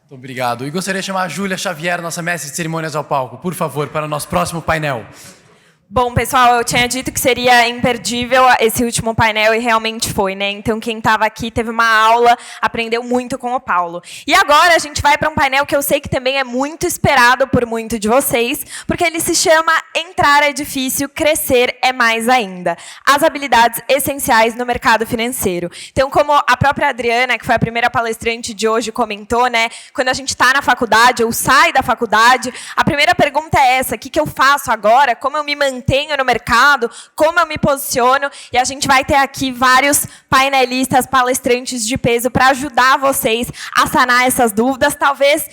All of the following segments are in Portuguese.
Muito obrigado. E gostaria de chamar a Júlia Xavier, nossa mestre de cerimônias, ao palco, por favor, para o nosso próximo painel. Bom, pessoal, eu tinha dito que seria imperdível esse último painel e realmente foi, né? Então, quem estava aqui teve uma aula, aprendeu muito com o Paulo. E agora a gente vai para um painel que eu sei que também é muito esperado por muitos de vocês, porque ele se chama Entrar é difícil, crescer é mais ainda. As habilidades essenciais no mercado financeiro. Então, como a própria Adriana, que foi a primeira palestrante de hoje, comentou, né? Quando a gente está na faculdade ou sai da faculdade, a primeira pergunta é essa: o que eu faço agora? Como eu me mantenho no mercado, como eu me posiciono, e a gente vai ter aqui vários painelistas, palestrantes de peso para ajudar vocês a sanar essas dúvidas. Talvez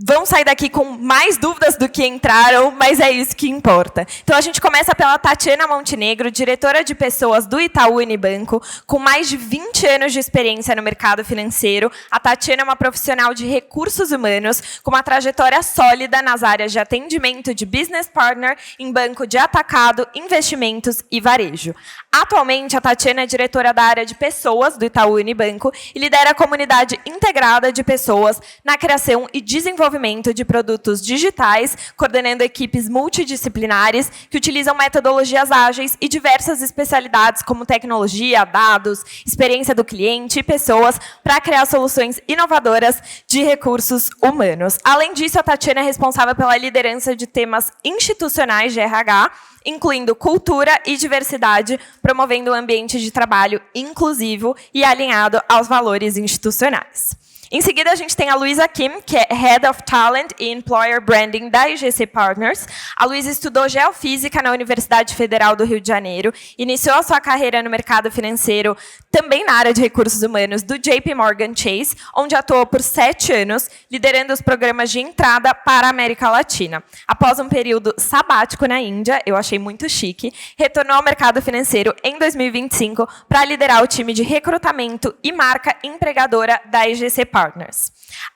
vão sair daqui com mais dúvidas do que entraram, mas é isso que importa. Então, a gente começa pela Tatiana Montenegro, diretora de pessoas do Itaú Unibanco, com mais de 20 anos de experiência no mercado financeiro. A Tatiana é uma profissional de recursos humanos, com uma trajetória sólida nas áreas de atendimento de business partner em banco de atacado, investimentos e varejo. Atualmente, a Tatiana é diretora da área de pessoas do Itaú Unibanco e lidera a comunidade integrada de pessoas na criação e desenvolvimento de produtos digitais, coordenando equipes multidisciplinares que utilizam metodologias ágeis e diversas especialidades como tecnologia, dados, experiência do cliente e pessoas para criar soluções inovadoras de recursos humanos. Além disso, a Tatiana é responsável pela liderança de temas institucionais de RH, incluindo cultura e diversidade, promovendo um ambiente de trabalho inclusivo e alinhado aos valores institucionais. Em seguida, a gente tem a Luísa Kim, que é Head of Talent e Employer Branding da IGC Partners. A Luísa estudou Geofísica na Universidade Federal do Rio de Janeiro, iniciou a sua carreira no mercado financeiro, também na área de recursos humanos, do JP Morgan Chase, onde atuou por 7 anos, liderando os programas de entrada para a América Latina. Após um período sabático na Índia, eu achei muito chique, retornou ao mercado financeiro em 2025 para liderar o time de recrutamento e marca empregadora da IGC Partners.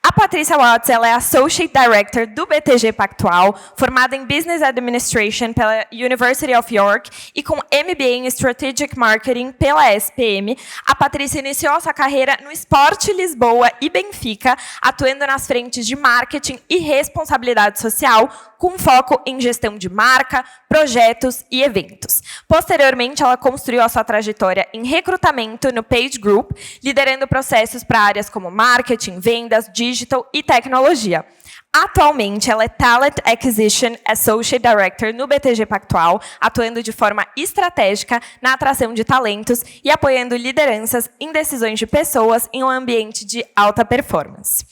A Patrícia Watts, ela é Associate Director do BTG Pactual, formada em Business Administration pela University of York e com MBA em Strategic Marketing pela SPM. A Patrícia iniciou sua carreira no Sport Lisboa e Benfica, atuando nas frentes de marketing e responsabilidade social, com foco em gestão de marca, projetos e eventos. Posteriormente, ela construiu a sua trajetória em recrutamento no Page Group, liderando processos para áreas como marketing, vendas, digital e tecnologia. Atualmente, ela é Talent Acquisition Associate Director no BTG Pactual, atuando de forma estratégica na atração de talentos e apoiando lideranças em decisões de pessoas em um ambiente de alta performance.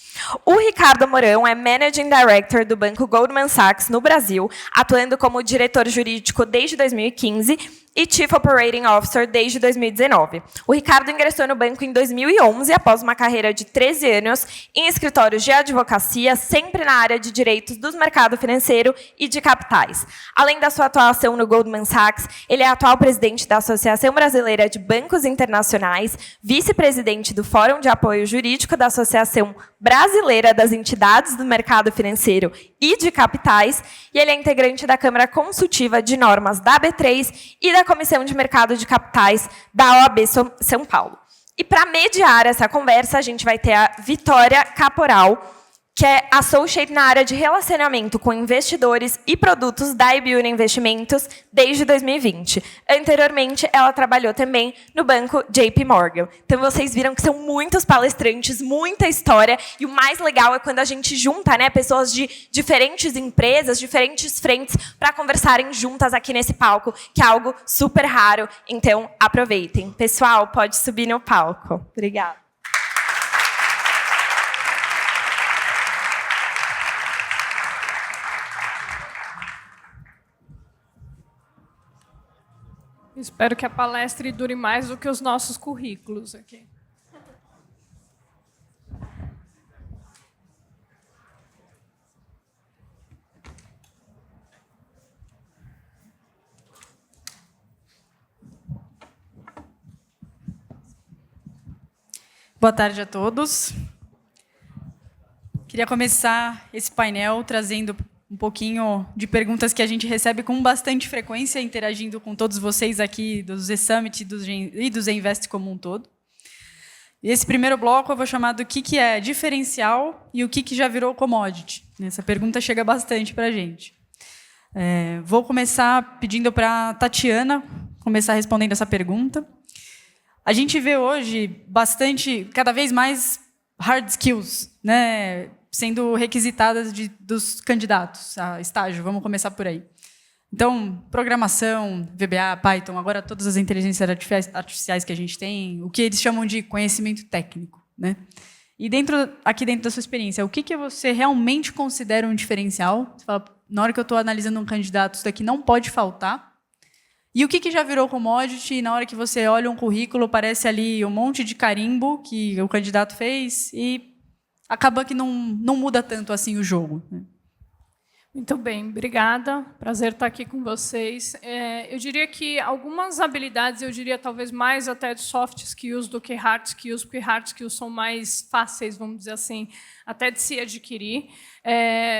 O Ricardo Mourão é Managing Director do Banco Goldman Sachs no Brasil, atuando como diretor jurídico desde 2015 e Chief Operating Officer desde 2019. O Ricardo ingressou no banco em 2011, após uma carreira de 13 anos em escritórios de advocacia, sempre na área de direitos do mercado financeiro e de capitais. Além da sua atuação no Goldman Sachs, ele é atual presidente da Associação Brasileira de Bancos Internacionais, vice-presidente do Fórum de Apoio Jurídico da Associação Brasileira das Entidades do Mercado Financeiro e de Capitais, e ele é integrante da Câmara Consultiva de Normas da B3 e da Comissão de Mercado de Capitais da OAB São Paulo. E para mediar essa conversa, a gente vai ter a Vitória Caporal, que é Associate na área de relacionamento com investidores e produtos da Ibiúna Investimentos desde 2020. Anteriormente, ela trabalhou também no banco JP Morgan. Então, vocês viram que são muitos palestrantes, muita história, e o mais legal é quando a gente junta, né, pessoas de diferentes empresas, diferentes frentes, para conversarem juntas aqui nesse palco, que é algo super raro. Então, aproveitem. Pessoal, pode subir no palco. Obrigada. Espero que a palestra dure mais do que os nossos currículos aqui. Boa tarde a todos. Queria começar esse painel trazendo um pouquinho de perguntas que a gente recebe com bastante frequência, interagindo com todos vocês aqui do Z Summit e do Z Invest como um todo. E esse primeiro bloco eu vou chamar do que é diferencial e o que já virou commodity. Essa pergunta chega bastante para a gente. Vou começar pedindo para a Tatiana começar respondendo essa pergunta. A gente vê hoje cada vez mais hard skills, né, sendo requisitadas dos candidatos a estágio. Vamos começar por aí. Então, programação, VBA, Python, agora todas as inteligências artificiais que a gente tem, o que eles chamam de conhecimento técnico, né? E aqui dentro da sua experiência, o que você realmente considera um diferencial? Você fala, na hora que eu estou analisando um candidato, isso daqui não pode faltar. E o que já virou commodity, na hora que você olha um currículo, parece ali um monte de carimbo que o candidato fez e acaba que não muda tanto assim o jogo, né? Muito bem, obrigada. Prazer estar aqui com vocês. Eu diria que algumas habilidades, eu diria talvez mais até de soft skills do que hard skills, porque hard skills são mais fáceis, vamos dizer assim, até de se adquirir.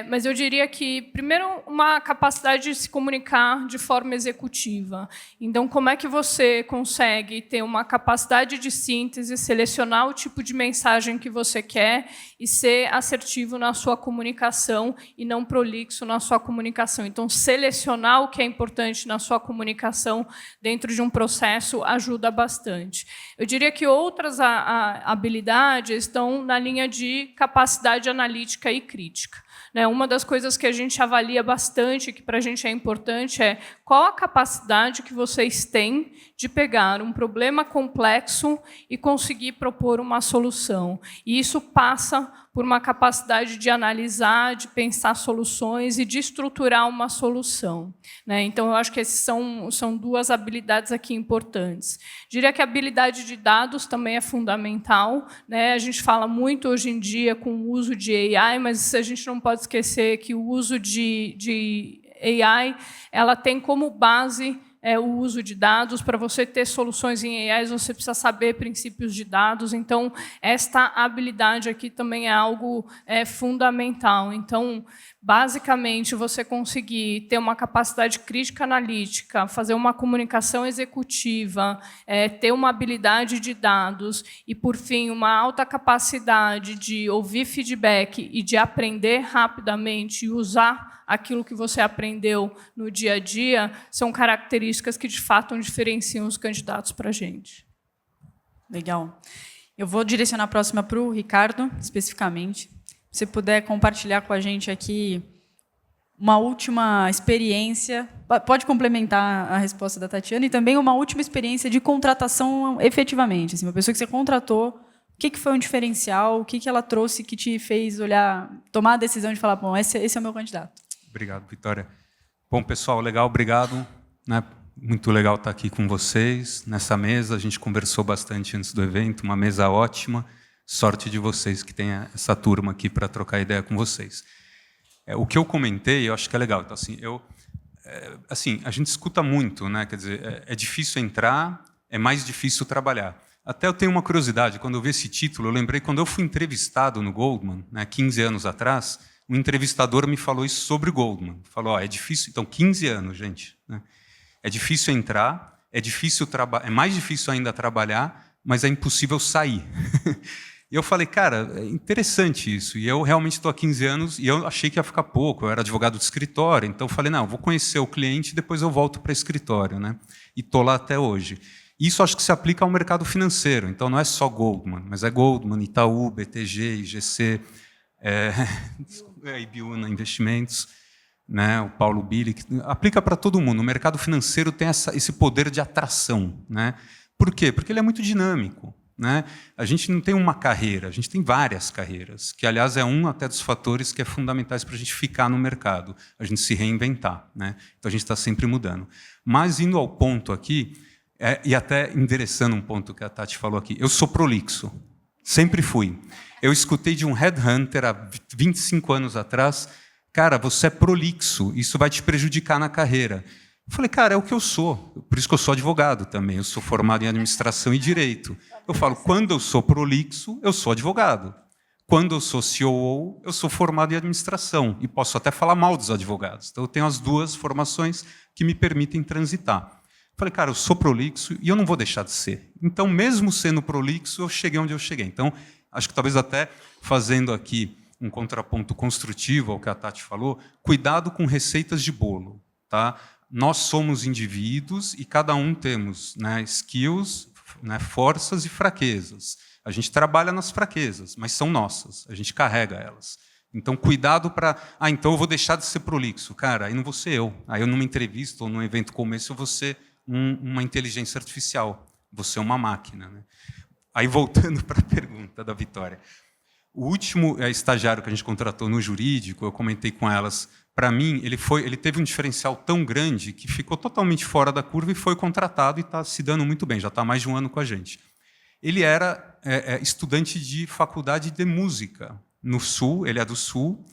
Mas eu diria que, primeiro, uma capacidade de se comunicar de forma executiva. Então, como é que você consegue ter uma capacidade de síntese, selecionar o tipo de mensagem que você quer e ser assertivo na sua comunicação e não prolixo na sua comunicação. Então, selecionar o que é importante na sua comunicação dentro de um processo ajuda bastante. Eu diria que outras habilidades estão na linha de capacidade analítica e crítica. Uma das coisas que a gente avalia bastante, que para a gente é importante, é qual a capacidade que vocês têm de pegar um problema complexo e conseguir propor uma solução. E isso passa por uma capacidade de analisar, de pensar soluções e de estruturar uma solução. Então, eu acho que essas são duas habilidades aqui importantes. Diria que a habilidade de dados também é fundamental. A gente fala muito hoje em dia com o uso de AI, mas a gente não pode esquecer que o uso de AI ela tem como base o uso de dados. Para você ter soluções em AI, você precisa saber princípios de dados. Então, esta habilidade aqui também é algo fundamental. Então, basicamente, você conseguir ter uma capacidade crítica analítica, fazer uma comunicação executiva, ter uma habilidade de dados e, por fim, uma alta capacidade de ouvir feedback e de aprender rapidamente e usar aquilo que você aprendeu no dia a dia, são características que, de fato, diferenciam os candidatos para a gente. Legal. Eu vou direcionar a próxima para o Ricardo, especificamente. Se você puder compartilhar com a gente aqui uma última experiência, pode complementar a resposta da Tatiana, e também uma última experiência de contratação efetivamente. Assim, uma pessoa que você contratou, o que foi um diferencial, o que ela trouxe que te fez tomar a decisão de falar, bom, esse é o meu candidato. Obrigado, Vitória. Bom, pessoal, legal, obrigado. Muito legal estar aqui com vocês nessa mesa. A gente conversou bastante antes do evento, uma mesa ótima. Sorte de vocês que tem essa turma aqui para trocar ideia com vocês. O que eu comentei, eu acho que é legal. Então, assim, a gente escuta muito, né? Quer dizer, é difícil entrar, é mais difícil trabalhar. Até eu tenho uma curiosidade, quando eu vi esse título, eu lembrei quando eu fui entrevistado no Goldman, 15 anos atrás, um entrevistador me falou isso sobre o Goldman. Falou, é difícil, então 15 anos, gente. É difícil entrar, é mais difícil ainda trabalhar, mas é impossível sair. E eu falei, cara, é interessante isso. E eu realmente estou há 15 anos e eu achei que ia ficar pouco. Eu era advogado de escritório, então eu falei, não, eu vou conhecer o cliente e depois eu volto para o escritório. E estou lá até hoje. Isso acho que se aplica ao mercado financeiro. Então não é só Goldman, mas é Goldman, Itaú, BTG, IGC, Ibiúna Investimentos, o Paulo Billy, que aplica para todo mundo. O mercado financeiro tem esse poder de atração. Por quê? Porque ele é muito dinâmico. A gente não tem uma carreira, a gente tem várias carreiras, que, aliás, é um até dos fatores que é fundamentais para a gente ficar no mercado, a gente se reinventar. Então, a gente está sempre mudando. Mas, indo ao ponto aqui, e até endereçando um ponto que a Tati falou aqui, eu sou prolixo, sempre fui. Eu escutei de um headhunter há 25 anos atrás, cara, você é prolixo, isso vai te prejudicar na carreira. Eu falei, cara, é o que eu sou, por isso que eu sou advogado também, eu sou formado em administração e direito. Eu falo, quando eu sou prolixo, eu sou advogado. Quando eu sou COO, eu sou formado em administração, e posso até falar mal dos advogados. Então, eu tenho as duas formações que me permitem transitar. Falei, cara, eu sou prolixo e eu não vou deixar de ser. Então, mesmo sendo prolixo, eu cheguei onde eu cheguei. Então, acho que talvez até fazendo aqui um contraponto construtivo ao que a Tati falou, cuidado com receitas de bolo. Tá? Nós somos indivíduos e cada um temos, né, skills, né, forças e fraquezas. A gente trabalha nas fraquezas, mas são nossas, a gente carrega elas. Então, cuidado para... então eu vou deixar de ser prolixo. Cara, aí não vou ser eu. Aí eu, numa entrevista ou num evento como esse, eu vou ser uma inteligência artificial. Vou ser uma máquina. Né? Aí, voltando para a pergunta da Vitória. O último estagiário que a gente contratou no jurídico, eu comentei com elas, para mim, ele teve um diferencial tão grande que ficou totalmente fora da curva e foi contratado e está se dando muito bem, já está há mais de um ano com a gente. Ele era estudante de faculdade de música no Sul, ele é do Sul,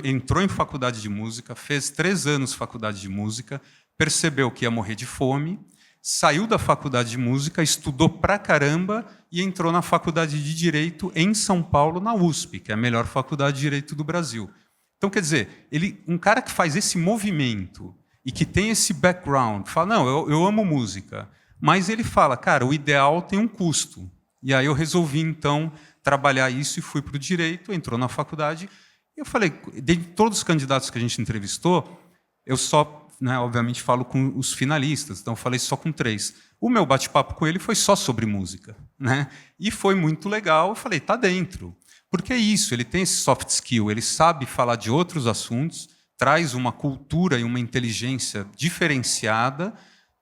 entrou em faculdade de música, fez 3 anos faculdade de música, percebeu que ia morrer de fome, saiu da faculdade de música, estudou pra caramba e entrou na faculdade de Direito em São Paulo, na USP, que é a melhor faculdade de Direito do Brasil. Então, quer dizer, um cara que faz esse movimento e que tem esse background, fala, não, eu amo música, mas ele fala, cara, o ideal tem um custo. E aí eu resolvi, então, trabalhar isso e fui para o Direito, entrou na faculdade. E eu falei, de todos os candidatos que a gente entrevistou, eu só, né, obviamente, falo com os finalistas, então eu falei só com 3. O meu bate-papo com ele foi só sobre música. Né? E foi muito legal, eu falei, está dentro. Porque é isso, ele tem esse soft skill, ele sabe falar de outros assuntos, traz uma cultura e uma inteligência diferenciada,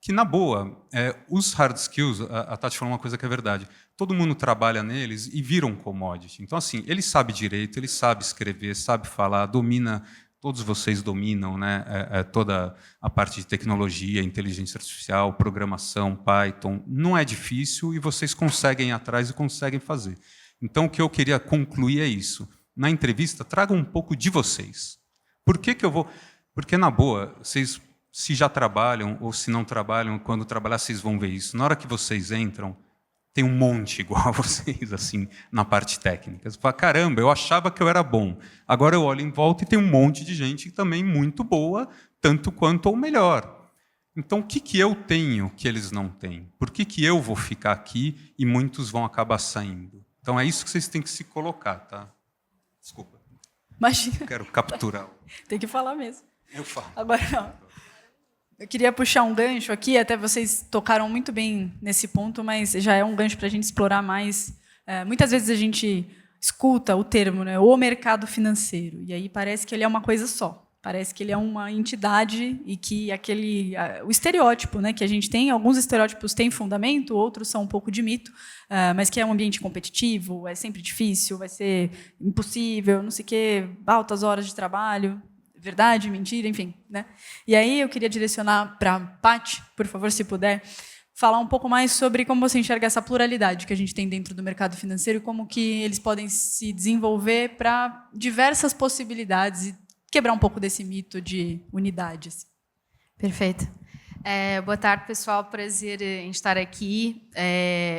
que, na boa, os hard skills, a Tati falou uma coisa que é verdade, todo mundo trabalha neles e vira um commodity. Então, assim, ele sabe direito, ele sabe escrever, sabe falar, domina, todos vocês dominam, né, toda a parte de tecnologia, inteligência artificial, programação, Python. Não é difícil e vocês conseguem ir atrás e conseguem fazer. Então, o que eu queria concluir é isso. Na entrevista, tragam um pouco de vocês. Por que eu vou... Porque, na boa, vocês... Se já trabalham ou se não trabalham, quando trabalhar, vocês vão ver isso. Na hora que vocês entram, tem um monte igual a vocês, assim, na parte técnica. Você fala, caramba, eu achava que eu era bom. Agora eu olho em volta e tem um monte de gente também muito boa, tanto quanto ou melhor. Então, o que eu tenho que eles não têm? Por que eu vou ficar aqui e muitos vão acabar saindo? Então, é isso que vocês têm que se colocar, tá? Desculpa. Imagina. Eu quero capturar. Tem que falar mesmo. Eu falo. Agora, não. Eu queria puxar um gancho aqui, até vocês tocaram muito bem nesse ponto, mas já é um gancho para a gente explorar mais. Muitas vezes a gente escuta o termo, né, o mercado financeiro, e aí parece que ele é uma coisa só. Parece que ele é uma entidade e que o estereótipo, né, que a gente tem, alguns estereótipos têm fundamento, outros são um pouco de mito, mas que é um ambiente competitivo, é sempre difícil, vai ser impossível, não sei o quê, altas horas de trabalho. Verdade, mentira, enfim. Né? E aí eu queria direcionar para a Paty, por favor, se puder, falar um pouco mais sobre como você enxerga essa pluralidade que a gente tem dentro do mercado financeiro e como que eles podem se desenvolver para diversas possibilidades e quebrar um pouco desse mito de unidades. Perfeito. Boa tarde, pessoal. Prazer em estar aqui.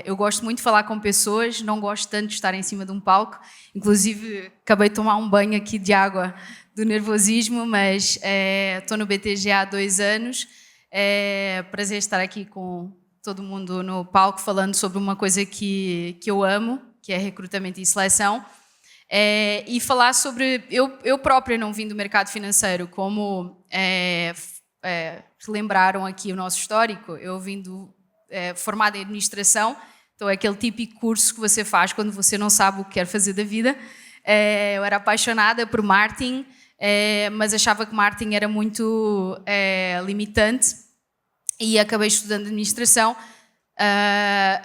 Eu gosto muito de falar com pessoas, não gosto tanto de estar em cima de um palco. Inclusive, acabei de tomar um banho aqui de água do nervosismo, mas estou no BTG há 2 anos. Prazer estar aqui com todo mundo no palco falando sobre uma coisa que eu amo, que é recrutamento e seleção. E falar sobre... Eu própria não vim do mercado financeiro, como... lembraram aqui o nosso histórico, eu vim formada em administração, então é aquele típico curso que você faz quando você não sabe o que quer fazer da vida. Eu era apaixonada por marketing, mas achava que marketing era muito limitante e acabei estudando administração.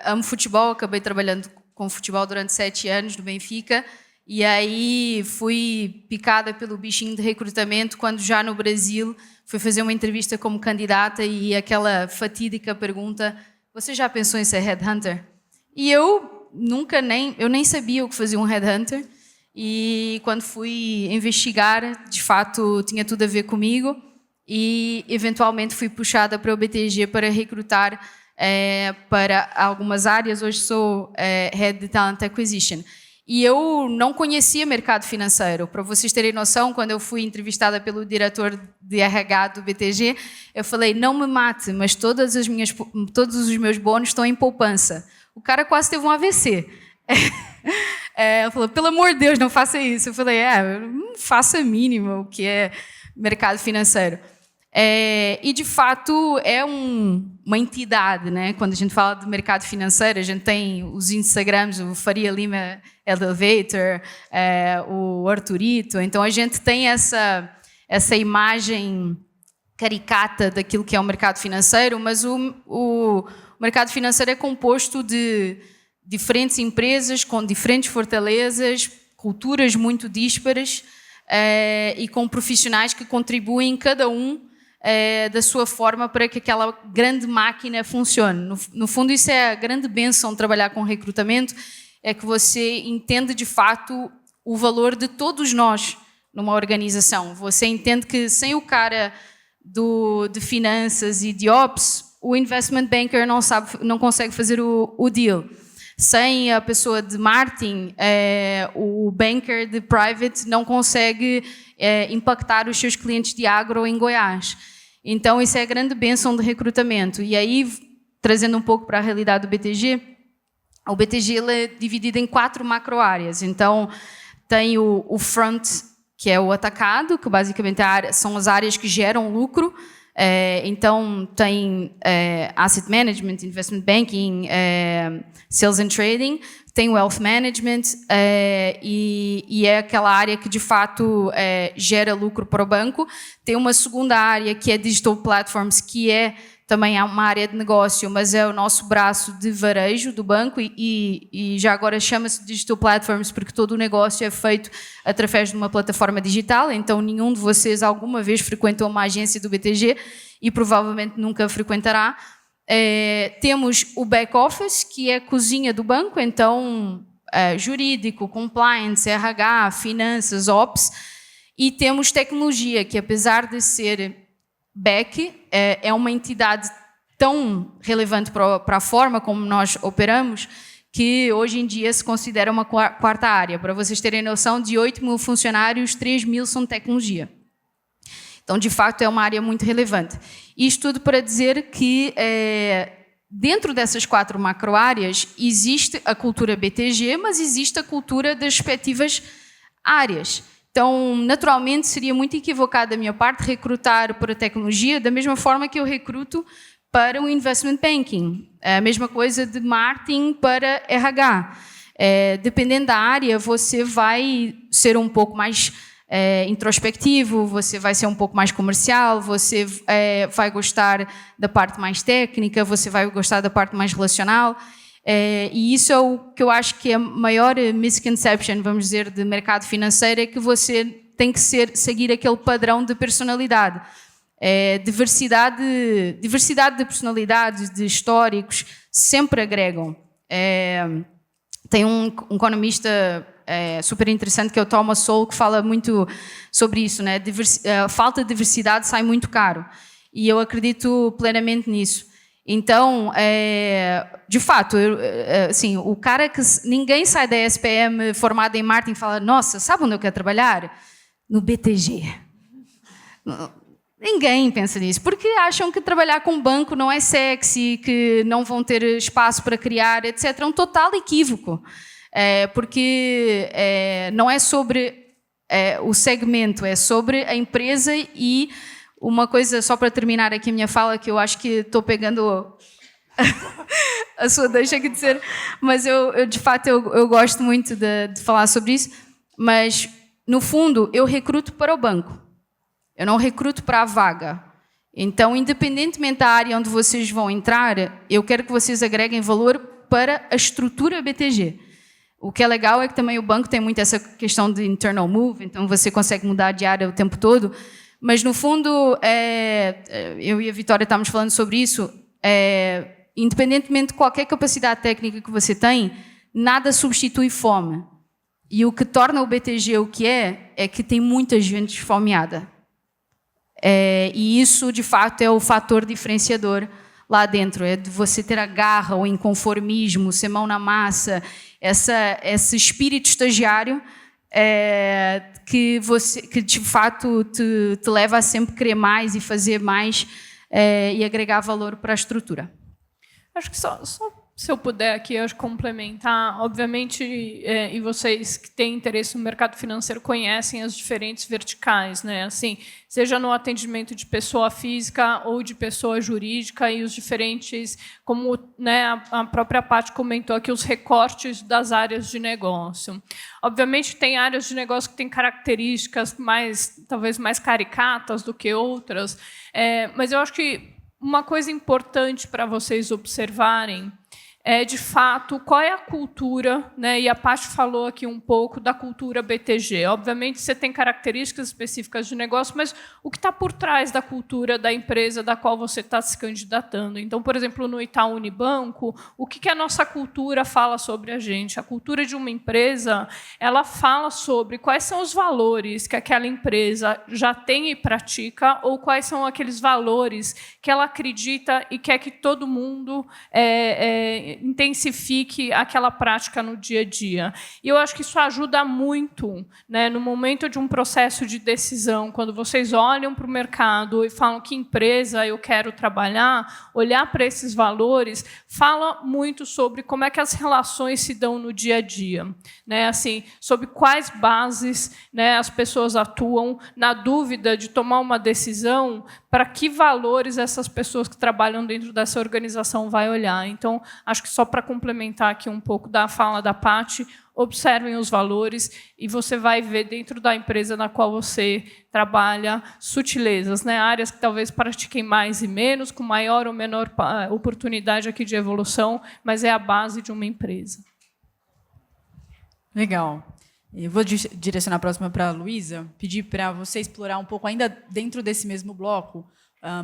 Amo futebol, acabei trabalhando com futebol durante 7 anos no Benfica e aí fui picada pelo bichinho de recrutamento quando já no Brasil fui fazer uma entrevista como candidata e aquela fatídica pergunta: você já pensou em ser headhunter? E eu nem sabia o que fazia um headhunter e quando fui investigar, de fato, tinha tudo a ver comigo e eventualmente fui puxada para o BTG para recrutar para algumas áreas. Hoje sou Head de Talent Acquisition. E eu não conhecia mercado financeiro. Para vocês terem noção, quando eu fui entrevistada pelo diretor de RH do BTG, eu falei, não me mate, mas todos os meus bônus estão em poupança. O cara quase teve um AVC. Ele falou, pelo amor de Deus, não faça isso. Eu falei, não faça mínimo o que é mercado financeiro. E, de fato, é uma entidade, né? Quando a gente fala de mercado financeiro, a gente tem os Instagrams, o Faria Lima Elevator, o Arturito. Então, a gente tem essa imagem caricata daquilo que é o mercado financeiro, mas o mercado financeiro é composto de diferentes empresas com diferentes fortalezas, culturas muito díspares e com profissionais que contribuem, cada um da sua forma, para que aquela grande máquina funcione. No fundo, isso é a grande bênção de trabalhar com recrutamento, é que você entende de fato o valor de todos nós numa organização. Você entende que sem o cara de finanças e de ops, o investment banker não consegue fazer o deal. Sem a pessoa de marketing, o banker de private não consegue impactar os seus clientes de agro em Goiás. Então, isso é a grande bênção de recrutamento. E aí, trazendo um pouco para a realidade do BTG, o BTG ele é dividido em 4 macro-áreas. Então, tem o front, que é o atacado, que basicamente são as áreas que geram lucro. Então, tem asset management, investment banking, sales and trading, tem wealth management e é aquela área que, de fato, gera lucro para o banco. Tem uma segunda área, que é digital platforms, que é também uma área de negócio, mas é o nosso braço de varejo do banco e já agora chama-se digital platforms porque todo o negócio é feito através de uma plataforma digital. Então, nenhum de vocês alguma vez frequentou uma agência do BTG e provavelmente nunca frequentará. Temos o back-office, que é a cozinha do banco, então jurídico, compliance, RH, finanças, ops, e temos tecnologia, que apesar de ser back, é uma entidade tão relevante para a forma como nós operamos, que hoje em dia se considera uma quarta área. Para vocês terem noção, de 8 mil funcionários, 3 mil são de tecnologia. Então, de fato, é uma área muito relevante. Isto tudo para dizer que, dentro dessas 4 macro-áreas, existe a cultura BTG, mas existe a cultura das respectivas áreas. Então, naturalmente, seria muito equivocado da minha parte recrutar para a tecnologia da mesma forma que eu recruto para o investment banking. A mesma coisa de marketing para RH. Dependendo da área, você vai ser um pouco mais introspectivo, você vai ser um pouco mais comercial, você vai gostar da parte mais técnica, você vai gostar da parte mais relacional. E isso é o que eu acho que é a maior misconception, vamos dizer, de mercado financeiro, é que você tem que seguir aquele padrão de personalidade. Diversidade de personalidades, de históricos, sempre agregam. Tem um economista super interessante, que é o Thomas Sowell, que fala muito sobre isso, né? A falta de diversidade sai muito caro. E eu acredito plenamente nisso. Então, de fato, assim, o cara que... Ninguém sai da SPM formado em marketing e fala, nossa, sabe onde eu quero trabalhar? No BTG. Ninguém pensa nisso, porque acham que trabalhar com banco não é sexy, que não vão ter espaço para criar, etc. É um total equívoco. Porque não é sobre o segmento, é sobre a empresa. E uma coisa, só para terminar aqui a minha fala, que eu acho que estou pegando a sua deixa aqui de ser, mas eu de fato eu gosto muito de falar sobre isso, mas no fundo eu recruto para o banco, eu não recruto para a vaga. Então, independentemente da área onde vocês vão entrar, eu quero que vocês agreguem valor para a estrutura BTG. O que é legal é que também o banco tem muito essa questão de internal move, então você consegue mudar de área o tempo todo. Mas, no fundo, eu e a Vitória estávamos falando sobre isso, independentemente de qualquer capacidade técnica que você tem, nada substitui fome. E o que torna o BTG o que é que tem muita gente esfomeada. E isso, de fato, é o fator diferenciador lá dentro. É de você ter a garra, o inconformismo, ser mão na massa, esse espírito estagiário que de fato te leva a sempre querer mais e fazer mais e agregar valor para a estrutura. Acho que só se eu puder aqui complementar, obviamente, e vocês que têm interesse no mercado financeiro conhecem as diferentes verticais, né? Assim, seja no atendimento de pessoa física ou de pessoa jurídica e os diferentes, como, né, a própria Paty comentou aqui, os recortes das áreas de negócio. Obviamente, tem áreas de negócio que têm características talvez mais caricatas do que outras, mas eu acho que uma coisa importante para vocês observarem de fato, qual é a cultura, né? E a Paty falou aqui um pouco da cultura BTG. Obviamente, você tem características específicas de negócio, mas o que está por trás da cultura da empresa da qual você está se candidatando? Então, por exemplo, no Itaú Unibanco, o que a nossa cultura fala sobre a gente? A cultura de uma empresa, ela fala sobre quais são os valores que aquela empresa já tem e pratica, ou quais são aqueles valores que ela acredita e quer que todo mundo intensifique aquela prática no dia a dia. E eu acho que isso ajuda muito, né, no momento de um processo de decisão, quando vocês olham para o mercado e falam que empresa eu quero trabalhar, olhar para esses valores, fala muito sobre como é que as relações se dão no dia a dia, né, assim, sobre quais bases, né, as pessoas atuam, na dúvida de tomar uma decisão, para que valores essas pessoas que trabalham dentro dessa organização vai olhar. Então, acho que só para complementar aqui um pouco da fala da Paty, observem os valores e você vai ver dentro da empresa na qual você trabalha sutilezas, né? Áreas que talvez pratiquem mais e menos, com maior ou menor oportunidade aqui de evolução, mas é a base de uma empresa. Legal. Eu vou direcionar a próxima para a Luísa, pedir para você explorar um pouco, ainda dentro desse mesmo bloco,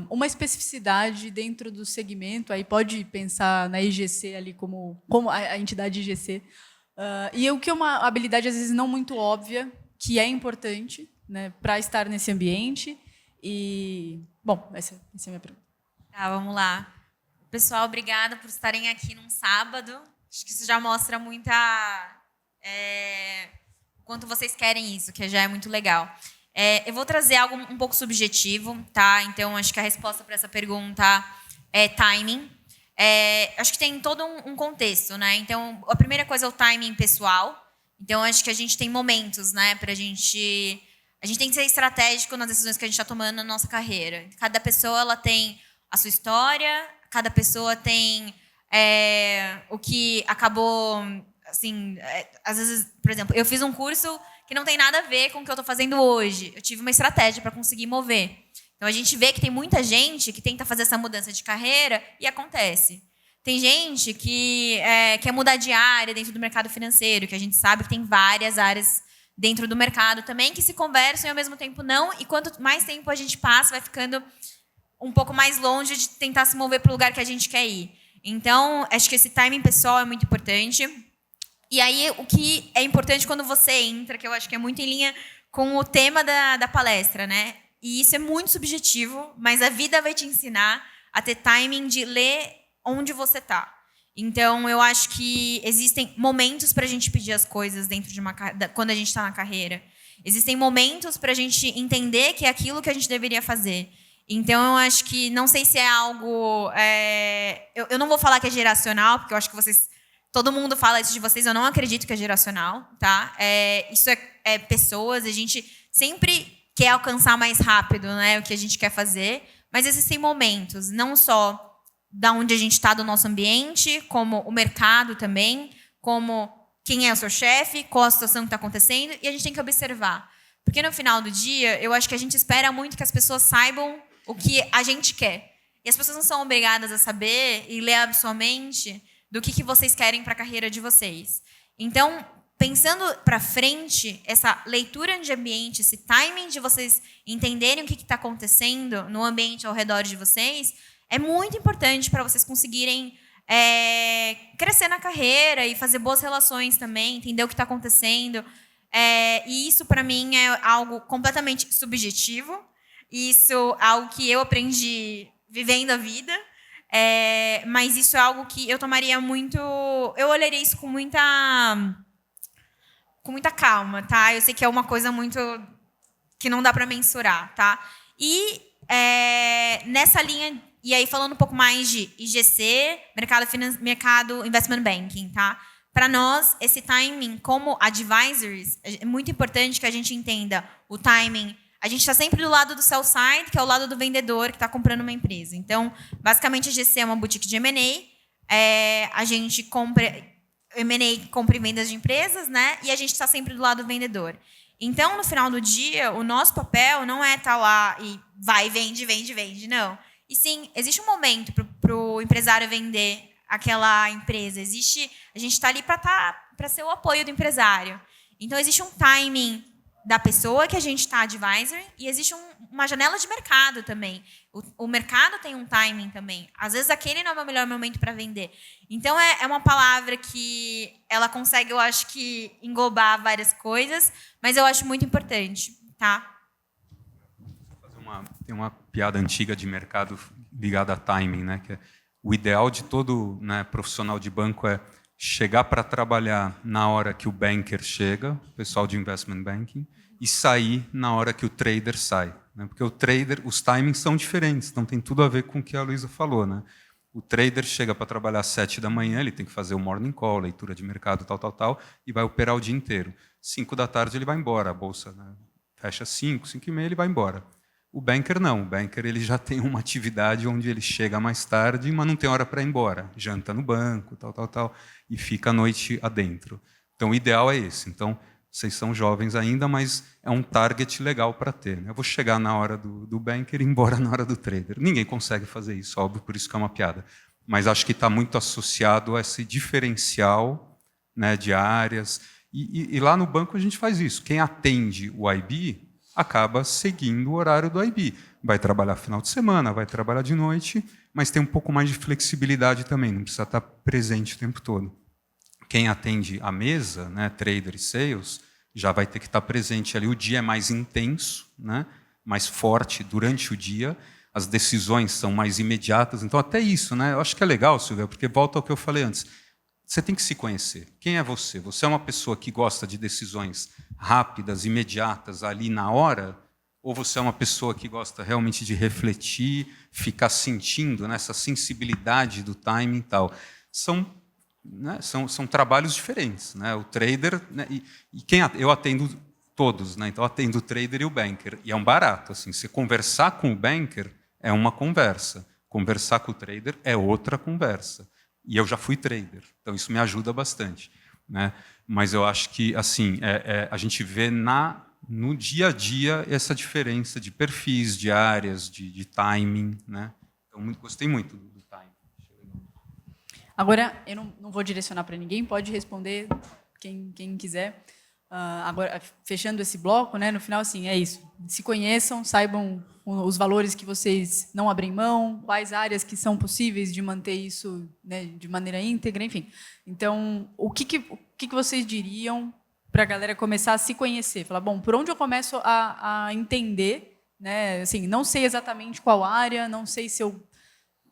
uma especificidade dentro do segmento, aí pode pensar na IGC ali como a entidade IGC, e o que é uma habilidade, às vezes, não muito óbvia, que é importante, né, para estar nesse ambiente. E, bom, essa é a minha pergunta. Tá, vamos lá. Pessoal, obrigada por estarem aqui num sábado. Acho que isso já mostra quanto vocês querem isso, que já é muito legal. Eu vou trazer algo um pouco subjetivo, tá? Então, acho que a resposta para essa pergunta é timing. Acho que tem todo um contexto, né? Então, a primeira coisa é o timing pessoal. Então, acho que a gente tem momentos, né, para a gente tem que ser estratégico nas decisões que a gente está tomando na nossa carreira. Cada pessoa ela tem a sua história, cada pessoa tem o que acabou, assim, às vezes, por exemplo, eu fiz um curso que não tem nada a ver com o que eu estou fazendo hoje. Eu tive uma estratégia para conseguir mover. Então, a gente vê que tem muita gente que tenta fazer essa mudança de carreira e acontece. Tem gente que quer mudar de área dentro do mercado financeiro, que a gente sabe que tem várias áreas dentro do mercado também que se conversam e, ao mesmo tempo, não. E quanto mais tempo a gente passa, vai ficando um pouco mais longe de tentar se mover para o lugar que a gente quer ir. Então, acho que esse timing pessoal é muito importante. E aí, o que é importante quando você entra, que eu acho que é muito em linha com o tema da palestra, né? E isso é muito subjetivo, mas a vida vai te ensinar a ter timing de ler onde você está. Então, eu acho que existem momentos para a gente pedir as coisas dentro de quando a gente está na carreira. Existem momentos para a gente entender que é aquilo que a gente deveria fazer. Então, eu acho que, não sei se é algo... eu não vou falar que é geracional, porque eu acho que todo mundo fala isso de vocês, eu não acredito que é geracional, tá? Isso é pessoas, a gente sempre quer alcançar mais rápido, né, o que a gente quer fazer, mas existem momentos, não só da onde a gente está do nosso ambiente, como o mercado também, como quem é o seu chefe, qual a situação que está acontecendo, e a gente tem que observar. Porque no final do dia, eu acho que a gente espera muito que as pessoas saibam o que a gente quer. E as pessoas não são obrigadas a saber e ler a sua mente do que vocês querem para a carreira de vocês. Então, pensando para frente, essa leitura de ambiente, esse timing de vocês entenderem o que está acontecendo no ambiente ao redor de vocês, é muito importante para vocês conseguirem crescer na carreira e fazer boas relações também, entender o que está acontecendo. E isso, para mim, é algo completamente subjetivo. Isso é algo que eu aprendi vivendo a vida. Mas isso é algo que eu tomaria muito... Eu olharia isso com com muita calma, tá? Eu sei que é uma coisa muito que não dá para mensurar, tá? E nessa linha, e aí falando um pouco mais de IGC, mercado investment banking, tá? Para nós, esse timing como advisors, é muito importante que a gente entenda o timing. A gente está sempre do lado do sell side, que é o lado do vendedor que está comprando uma empresa. Então, basicamente, a IGC é uma boutique de M&A. A gente compra M&A, compra e vendas de empresas, né? E a gente está sempre do lado do vendedor. Então, no final do dia, o nosso papel não é estar lá e vai, vende, não. E sim, existe um momento para o empresário vender aquela empresa. A gente está ali para ser o apoio do empresário. Então, existe um timing da pessoa que a gente está advisor e existe uma janela de mercado também. O mercado tem um timing também. Às vezes, aquele não é o melhor momento para vender. Então, é uma palavra que ela consegue, eu acho que, englobar várias coisas, mas eu acho muito importante, tá? Tem uma piada antiga de mercado ligada a timing, né? Que o ideal de todo, né, profissional de banco é chegar para trabalhar na hora que o banker chega, o pessoal de investment banking, e sair na hora que o trader sai, né? Porque o trader, os timings são diferentes, então tem tudo a ver com o que a Luísa falou, né? O trader chega para trabalhar às 7 da manhã, ele tem que fazer o morning call, leitura de mercado, tal, e vai operar o dia inteiro. 5 da tarde ele vai embora, a bolsa, né, fecha 5h30 ele vai embora. O banker não, o banker ele já tem uma atividade onde ele chega mais tarde, mas não tem hora para ir embora, janta no banco, tal, e fica a noite adentro. Então, o ideal é esse. Então, vocês são jovens ainda, mas é um target legal para ter, né? Eu vou chegar na hora do banker e ir embora na hora do trader. Ninguém consegue fazer isso, óbvio, por isso que é uma piada. Mas acho que está muito associado a esse diferencial, né, de áreas. E lá no banco a gente faz isso. Quem atende o IB acaba seguindo o horário do IB. Vai trabalhar final de semana, vai trabalhar de noite, mas tem um pouco mais de flexibilidade também, não precisa estar presente o tempo todo. Quem atende a mesa, né, trader e sales, já vai ter que estar presente ali. O dia é mais intenso, né, mais forte durante o dia, as decisões são mais imediatas. Então, até isso, né, eu acho que é legal, Silvia, porque volta ao que eu falei antes. Você tem que se conhecer. Quem é você? Você é uma pessoa que gosta de decisões rápidas, imediatas, ali na hora? Ou você é uma pessoa que gosta realmente de refletir, ficar sentindo, né, essa sensibilidade do timing e tal? São trabalhos diferentes, né? O trader, né, eu atendo todos, né? Então eu atendo o trader e o banker. E é um barato. Assim, você conversar com o banker é uma conversa. Conversar com o trader é outra conversa. E eu já fui trader, então isso me ajuda bastante, né? Mas eu acho que assim a gente vê no dia a dia essa diferença de perfis, de áreas, de timing, né? Então gostei muito do timing. Agora eu não vou direcionar para ninguém, pode responder quem quiser. Agora fechando esse bloco, né? No final assim é isso. Se conheçam, saibam os valores que vocês não abrem mão, quais áreas que são possíveis de manter isso, né, de maneira íntegra, enfim. Então, o que vocês diriam para a galera começar a se conhecer? Falar, bom, por onde eu começo a entender, né? Assim, não sei exatamente qual área, não sei se eu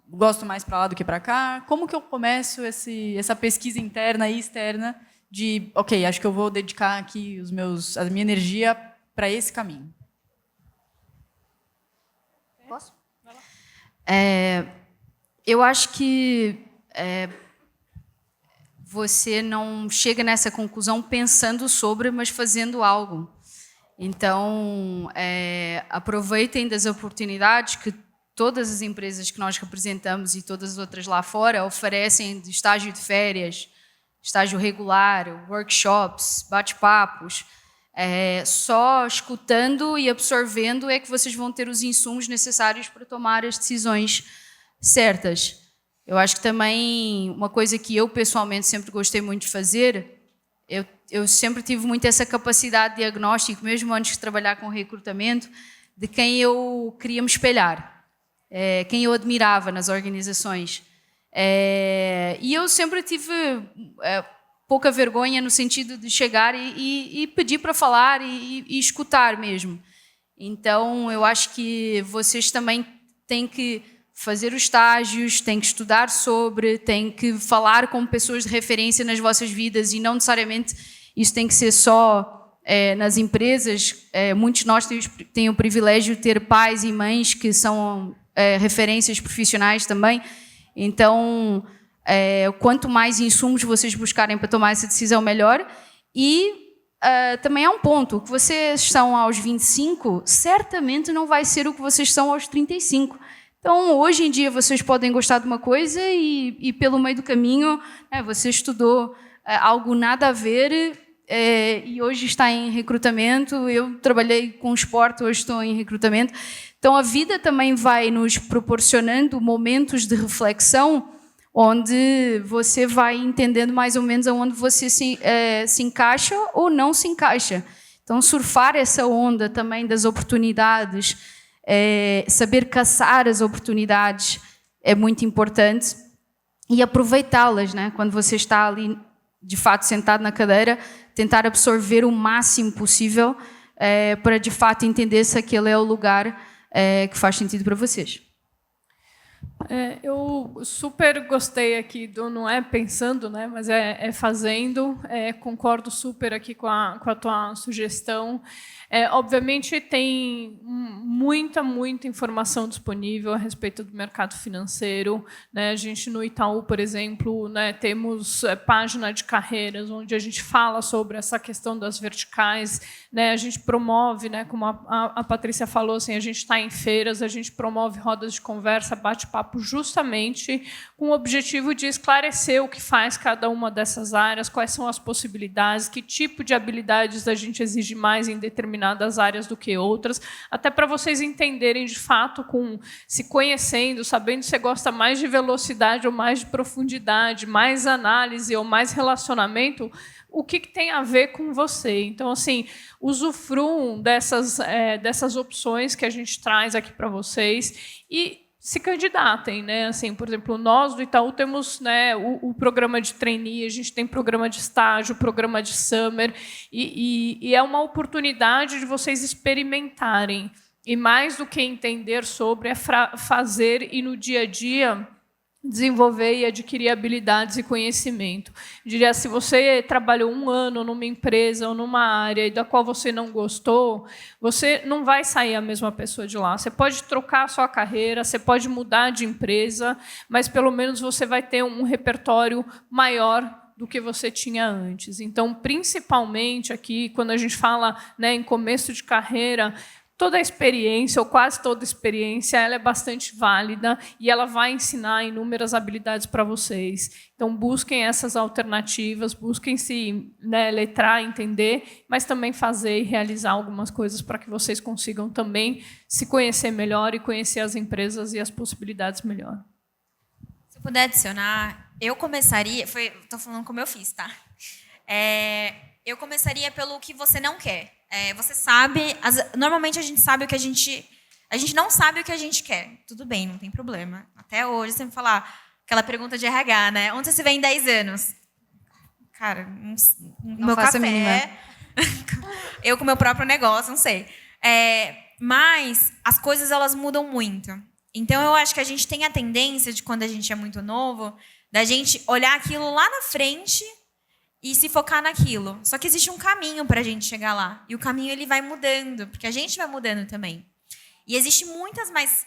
gosto mais para lá do que para cá. Como que eu começo essa pesquisa interna e externa de, ok, acho que eu vou dedicar aqui a minha energia para esse caminho? Posso? Eu acho que você não chega nessa conclusão pensando sobre, mas fazendo algo. Então, aproveitem das oportunidades que todas as empresas que nós representamos e todas as outras lá fora oferecem de estágio de férias, estágio regular, workshops, bate-papos. Só escutando e absorvendo é que vocês vão ter os insumos necessários para tomar as decisões certas. Eu acho que também uma coisa que eu pessoalmente sempre gostei muito de fazer, eu sempre tive muito essa capacidade de diagnóstico, mesmo antes de trabalhar com recrutamento, de quem eu queria me espelhar, quem eu admirava nas organizações. E eu sempre tive pouca vergonha no sentido de chegar e pedir para falar e escutar mesmo. Então, eu acho que vocês também têm que fazer os estágios, têm que estudar sobre, têm que falar com pessoas de referência nas vossas vidas e não necessariamente isso tem que ser só nas empresas. Muitos de nós têm o privilégio de ter pais e mães que são referências profissionais também. Então, quanto mais insumos vocês buscarem para tomar essa decisão, melhor. E também há um ponto: o que vocês são aos 25 certamente não vai ser o que vocês são aos 35. Então, hoje em dia, vocês podem gostar de uma coisa e pelo meio do caminho, você estudou algo nada a ver e hoje está em recrutamento. Eu trabalhei com esporte, hoje estou em recrutamento. Então, a vida também vai nos proporcionando momentos de reflexão onde você vai entendendo mais ou menos aonde você se encaixa ou não se encaixa. Então, surfar essa onda também das oportunidades, saber caçar as oportunidades é muito importante e aproveitá-las, né? Quando você está ali, de fato, sentado na cadeira, tentar absorver o máximo possível para, de fato, entender se aquele é o lugar que faz sentido para vocês. Eu super gostei aqui do não é pensando, né, mas é fazendo. Concordo super aqui com a tua sugestão. Obviamente tem muita informação disponível a respeito do mercado financeiro, né? A gente no Itaú, por exemplo, né, temos página de carreiras onde a gente fala sobre essa questão das verticais, né? A gente promove, né, como a Patrícia falou, assim, a gente está em feiras, a gente promove rodas de conversa, bate-papo, justamente com o objetivo de esclarecer o que faz cada uma dessas áreas, quais são as possibilidades, que tipo de habilidades a gente exige mais em determinadas áreas do que outras, até para vocês entenderem de fato, se conhecendo, sabendo se você gosta mais de velocidade ou mais de profundidade, mais análise ou mais relacionamento, o que tem a ver com você. Então, assim, usufruam dessas opções que a gente traz aqui para vocês e se candidatem, né? Assim, por exemplo, nós do Itaú temos, né, o programa de trainee, a gente tem programa de estágio, programa de summer, e é uma oportunidade de vocês experimentarem. E mais do que entender sobre, fazer e no dia a dia desenvolver e adquirir habilidades e conhecimento. Eu diria, se você trabalhou 1 ano numa empresa ou numa área e da qual você não gostou, você não vai sair a mesma pessoa de lá. Você pode trocar a sua carreira, você pode mudar de empresa, mas pelo menos você vai ter um repertório maior do que você tinha antes. Então, principalmente aqui, quando a gente fala, né, em começo de carreira, toda a experiência, ou quase toda a experiência, ela é bastante válida e ela vai ensinar inúmeras habilidades para vocês. Então, busquem essas alternativas, busquem se, né, letrar, entender, mas também fazer e realizar algumas coisas para que vocês consigam também se conhecer melhor e conhecer as empresas e as possibilidades melhor. Se eu puder adicionar, eu começaria... Estou falando como eu fiz, tá? Eu começaria pelo que você não quer. Você sabe... Normalmente a gente sabe o que a gente não sabe o que a gente quer. Tudo bem, não tem problema. Até hoje, você me falar aquela pergunta de RH, né? Onde você se vê em 10 anos? Cara, no meu café. Eu com o meu próprio negócio, não sei. Mas as coisas, elas mudam muito. Então, eu acho que a gente tem a tendência de, quando a gente é muito novo, da gente olhar aquilo lá na frente e se focar naquilo. Só que existe um caminho para a gente chegar lá. E o caminho, ele vai mudando, porque a gente vai mudando também. E existe muitas mais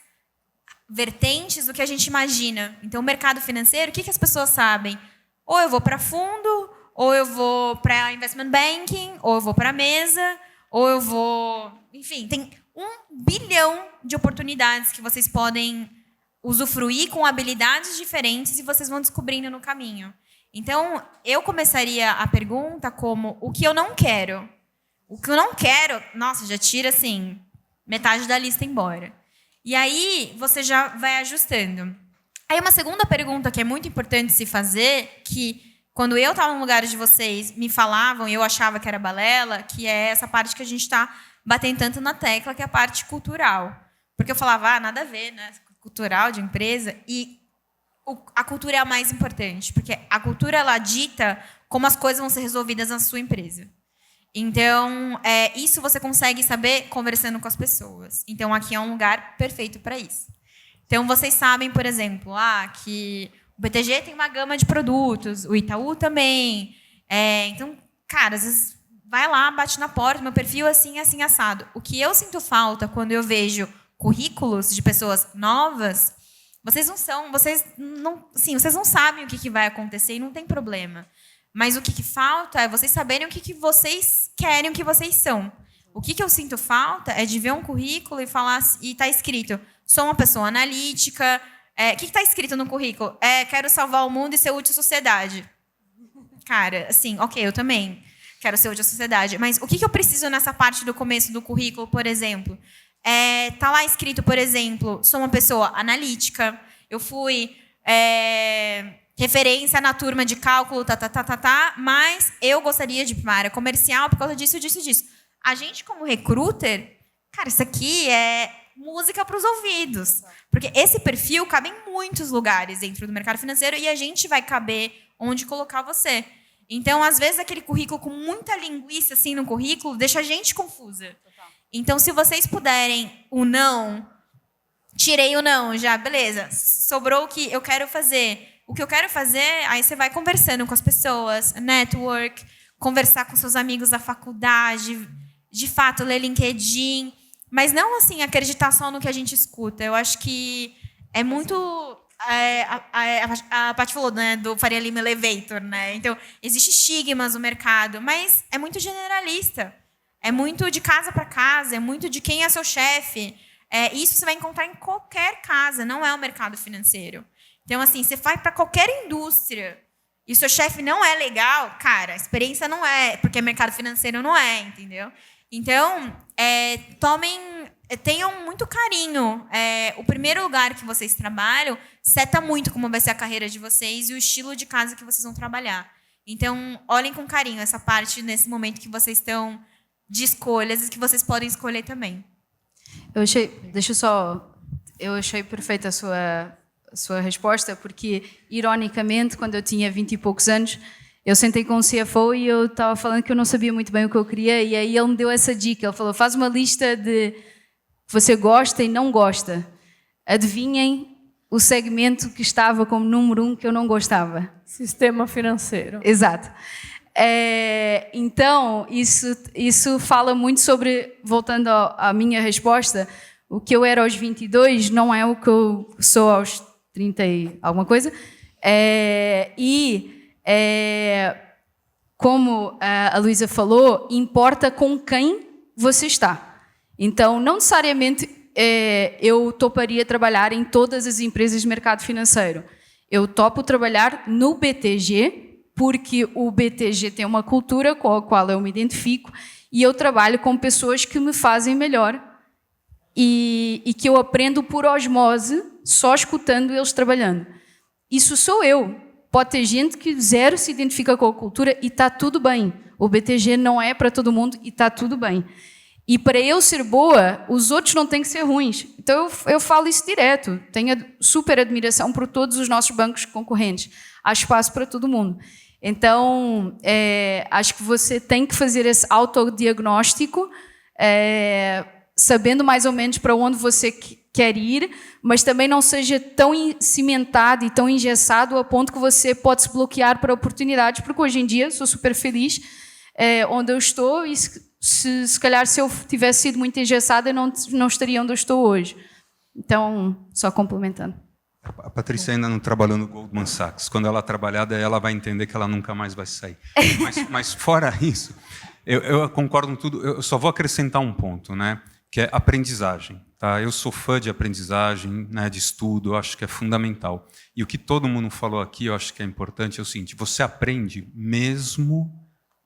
vertentes do que a gente imagina. Então, o mercado financeiro, o que as pessoas sabem? Ou eu vou para fundo, ou eu vou para investment banking, ou eu vou para a mesa, ou eu vou... Enfim, tem 1 bilhão de oportunidades que vocês podem usufruir com habilidades diferentes e vocês vão descobrindo no caminho. Então, eu começaria a pergunta como o que eu não quero. O que eu não quero, nossa, já tira, assim, metade da lista embora. E aí, você já vai ajustando. Aí, uma segunda pergunta que é muito importante se fazer, que quando eu estava no lugar de vocês, me falavam e eu achava que era balela, que é essa parte que a gente está batendo tanto na tecla, que é a parte cultural. Porque eu falava, nada a ver, né? Cultural de empresa. E a cultura é a mais importante, porque a cultura, ela dita como as coisas vão ser resolvidas na sua empresa. Então, isso você consegue saber conversando com as pessoas. Então, aqui é um lugar perfeito para isso. Então, vocês sabem, por exemplo, que o BTG tem uma gama de produtos, o Itaú também. Então, cara, às vezes vai lá, bate na porta, meu perfil é assim, assim, assado. O que eu sinto falta quando eu vejo currículos de pessoas novas, vocês não sabem o que vai acontecer e não tem problema. Mas o que falta é vocês saberem o que vocês querem, o que vocês são. O que eu sinto falta é de ver um currículo e falar, e tá escrito, sou uma pessoa analítica. O que está escrito no currículo? Quero salvar o mundo e ser útil à sociedade. Cara, assim, ok, eu também quero ser útil à sociedade. Mas o que eu preciso nessa parte do começo do currículo, por exemplo? Tá lá escrito, por exemplo, sou uma pessoa analítica, eu fui referência na turma de cálculo, mas eu gostaria de ir para uma área comercial por causa disso, disso, disso. A gente, como recruiter, cara, isso aqui é música para os ouvidos. Porque esse perfil cabe em muitos lugares dentro do mercado financeiro e a gente vai caber onde colocar você. Então, às vezes, aquele currículo com muita linguiça assim, no currículo deixa a gente confusa. Então, se vocês puderem o não, tirei o não já, beleza. Sobrou o que eu quero fazer. O que eu quero fazer, aí você vai conversando com as pessoas, network, conversar com seus amigos da faculdade, de fato, ler LinkedIn, mas não assim acreditar só no que a gente escuta. Eu acho que é muito... a Paty falou, né, do Faria Lima Elevator, né? Então, existe estigmas no mercado, mas é muito generalista. É muito de casa para casa, é muito de quem é seu chefe. Isso você vai encontrar em qualquer casa, não é o mercado financeiro. Então, assim, você vai para qualquer indústria e o seu chefe não é legal, cara, a experiência não é, porque mercado financeiro não é, entendeu? Então, tenham muito carinho. O primeiro lugar que vocês trabalham seta muito como vai ser a carreira de vocês e o estilo de casa que vocês vão trabalhar. Então, olhem com carinho essa parte nesse momento que vocês estão de escolhas e que vocês podem escolher também. Eu achei perfeita a sua resposta, porque, ironicamente, quando eu tinha 20 e poucos anos, eu sentei com o CFO e eu estava falando que eu não sabia muito bem o que eu queria, e aí ele me deu essa dica. Ele falou, faz uma lista de que você gosta e não gosta. Adivinhem o segmento que estava como número 1 que eu não gostava. Sistema financeiro. Exato. Então, isso fala muito sobre, voltando à minha resposta, o que eu era aos 22 não é o que eu sou aos 30 e alguma coisa. Como a Luísa falou, importa com quem você está. Então, não necessariamente eu toparia trabalhar em todas as empresas de mercado financeiro. Eu topo trabalhar no BTG, porque o BTG tem uma cultura com a qual eu me identifico e eu trabalho com pessoas que me fazem melhor e que eu aprendo por osmose, só escutando eles trabalhando. Isso sou eu. Pode ter gente que zero se identifica com a cultura e está tudo bem. O BTG não é para todo mundo e está tudo bem. E para eu ser boa, os outros não têm que ser ruins. Então eu falo isso direto. Tenho super admiração por todos os nossos bancos concorrentes. Há espaço para todo mundo. Então, acho que você tem que fazer esse autodiagnóstico, sabendo mais ou menos para onde você quer ir, mas também não seja tão cimentado e tão engessado a ponto que você pode se bloquear para oportunidades, porque hoje em dia sou super feliz onde eu estou e se calhar se eu tivesse sido muito engessada eu não estaria onde eu estou hoje. Então, só complementando. A Patrícia ainda não trabalhou no Goldman Sachs. Quando ela trabalhar, daí ela vai entender que ela nunca mais vai sair. Mas fora isso, eu concordo com tudo. Eu só vou acrescentar um ponto, né? Que é aprendizagem. Tá? Eu sou fã de aprendizagem, né, de estudo, eu acho que é fundamental. E o que todo mundo falou aqui, eu acho que é importante, é o seguinte, você aprende mesmo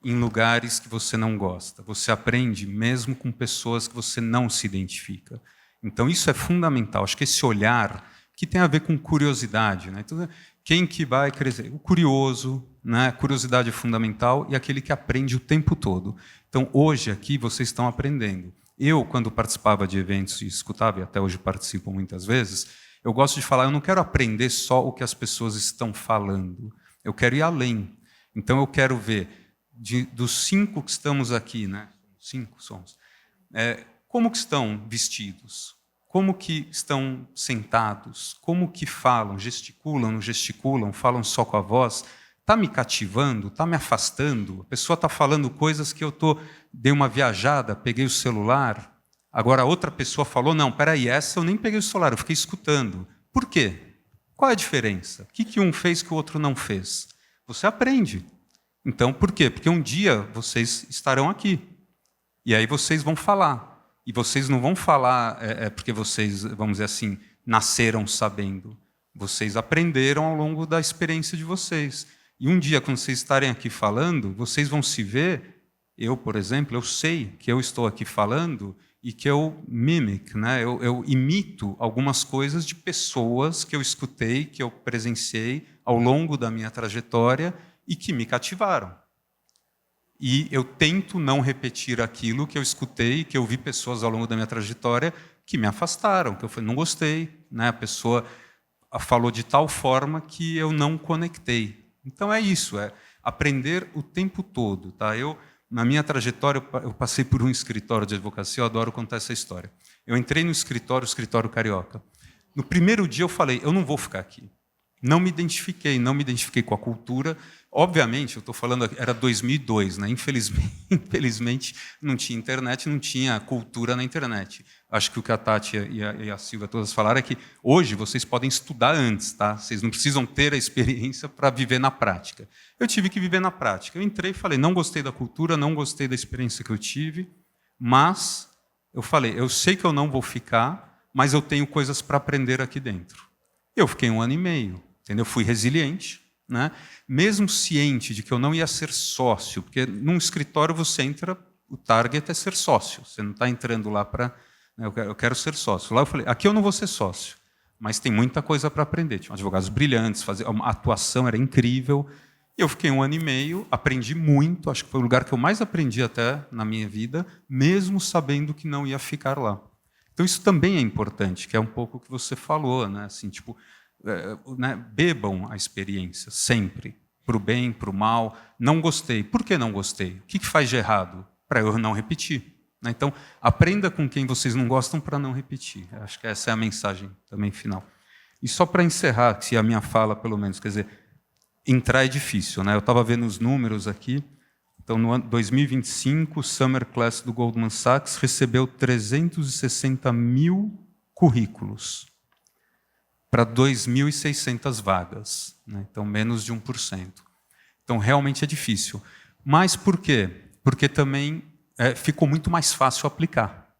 em lugares que você não gosta. Você aprende mesmo com pessoas que você não se identifica. Então, isso é fundamental. Acho que esse olhar que tem a ver com curiosidade, né? Então, quem que vai crescer? O curioso, né? Curiosidade é fundamental e aquele que aprende o tempo todo. Então, hoje aqui vocês estão aprendendo. Eu, quando participava de eventos e escutava, e até hoje participo muitas vezes, eu gosto de falar, eu não quero aprender só o que as pessoas estão falando, eu quero ir além. Então, eu quero ver, dos 5 que estamos aqui, né? 5 somos, como que estão vestidos? Como que estão sentados? Como que falam? Gesticulam, não gesticulam? Falam só com a voz? está me cativando, está me afastando? A pessoa está falando coisas que eu dei uma viajada, peguei o celular, agora outra pessoa falou, não, peraí, essa eu nem peguei o celular, eu fiquei escutando. Por quê? Qual é a diferença? O que um fez que o outro não fez? Você aprende. Então, por quê? Porque um dia vocês estarão aqui. E aí vocês vão falar. E vocês não vão falar porque vocês, vamos dizer assim, nasceram sabendo. Vocês aprenderam ao longo da experiência de vocês. E um dia, quando vocês estarem aqui falando, vocês vão se ver. Eu, por exemplo, eu sei que eu estou aqui falando e que eu né? Eu imito algumas coisas de pessoas que eu escutei, que eu presenciei ao longo da minha trajetória e que me cativaram. E eu tento não repetir aquilo que eu escutei, que eu vi pessoas ao longo da minha trajetória que me afastaram, que eu falei, não gostei, né? A pessoa falou de tal forma que eu não conectei. Então é isso, é aprender o tempo todo. Tá? Na minha trajetória, eu passei por um escritório de advocacia, eu adoro contar essa história. Eu entrei no escritório carioca. No primeiro dia eu falei, eu não vou ficar aqui. Não me identifiquei com a cultura. Obviamente, eu estou falando, era 2002, né? Infelizmente, não tinha internet, não tinha cultura na internet. Acho que o que a Tati e a Silvia todas falaram é que hoje vocês podem estudar antes, tá? Vocês não precisam ter a experiência para viver na prática. Eu tive que viver na prática. Eu entrei e falei, não gostei da cultura, não gostei da experiência que eu tive, mas eu falei, eu sei que eu não vou ficar, mas eu tenho coisas para aprender aqui dentro. Eu fiquei 1 ano e meio, entendeu? Fui resiliente, né? Mesmo ciente de que eu não ia ser sócio, porque num escritório você entra, o target é ser sócio, você não está entrando lá para... Eu quero ser sócio. Lá eu falei, aqui eu não vou ser sócio, mas tem muita coisa para aprender. Tinha advogados brilhantes, a atuação era incrível. Eu fiquei 1 ano e meio, aprendi muito, acho que foi o lugar que eu mais aprendi até na minha vida, mesmo sabendo que não ia ficar lá. Então isso também é importante, que é um pouco o que você falou, né? Assim, tipo, né? Bebam a experiência, sempre, para o bem, para o mal. Não gostei. Por que não gostei? O que faz de errado? Para eu não repetir. Então, aprenda com quem vocês não gostam para não repetir. Acho que essa é a mensagem também final. E só para encerrar, se a minha fala, pelo menos, quer dizer, entrar é difícil, né? Eu estava vendo os números aqui. Então, no ano 2025, o Summer Class do Goldman Sachs recebeu 360 mil currículos para 2.600 vagas, né? Então, menos de 1%. Então, realmente é difícil. Mas por quê? Porque também ficou muito mais fácil aplicar,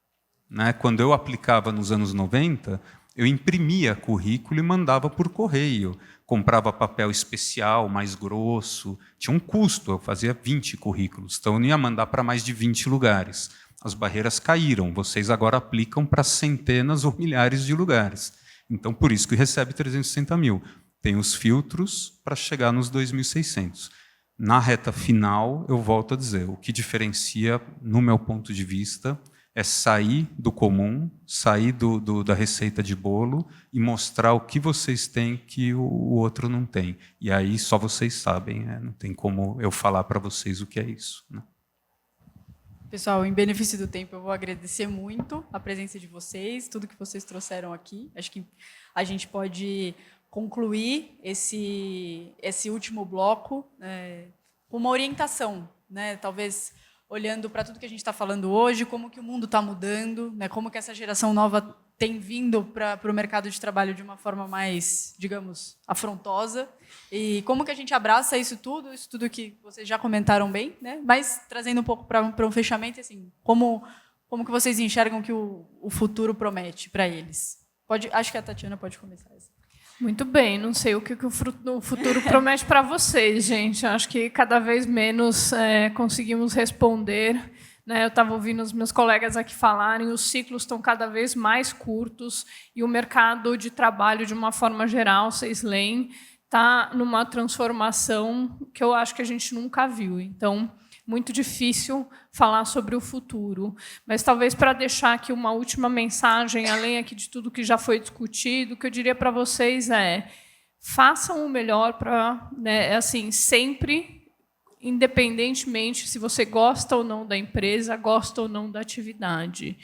né? Quando eu aplicava nos anos 90, eu imprimia currículo e mandava por correio. Comprava papel especial, mais grosso. Tinha um custo, eu fazia 20 currículos. Então, eu não ia mandar para mais de 20 lugares. As barreiras caíram. Vocês agora aplicam para centenas ou milhares de lugares. Então, por isso que recebe 360 mil. Tem os filtros para chegar nos 2.600. Na reta final, eu volto a dizer, o que diferencia, no meu ponto de vista, é sair do comum, sair da receita de bolo e mostrar o que vocês têm que o outro não tem. E aí só vocês sabem, né? Não tem como eu falar para vocês o que é isso, né? Pessoal, em benefício do tempo, eu vou agradecer muito a presença de vocês, tudo que vocês trouxeram aqui. Acho que a gente pode concluir esse último bloco com uma orientação, né? Talvez olhando para tudo que a gente está falando hoje, como que o mundo está mudando, né? Como que essa geração nova tem vindo para o mercado de trabalho de uma forma mais, digamos, afrontosa, e como que a gente abraça isso tudo que vocês já comentaram bem, né? Mas trazendo um pouco para um fechamento, assim, como que vocês enxergam que o futuro promete para eles? Acho que a Tatiana pode começar. Muito bem, não sei o que o futuro promete para vocês, gente. Acho que cada vez menos conseguimos responder, né? Eu estava ouvindo os meus colegas aqui falarem, os ciclos estão cada vez mais curtos e o mercado de trabalho, de uma forma geral, vocês leem, está numa transformação que eu acho que a gente nunca viu. Então, muito difícil falar sobre o futuro. Mas talvez para deixar aqui uma última mensagem, além aqui de tudo que já foi discutido, o que eu diria para vocês é: façam o melhor para, né, assim, sempre independentemente se você gosta ou não da empresa, gosta ou não da atividade.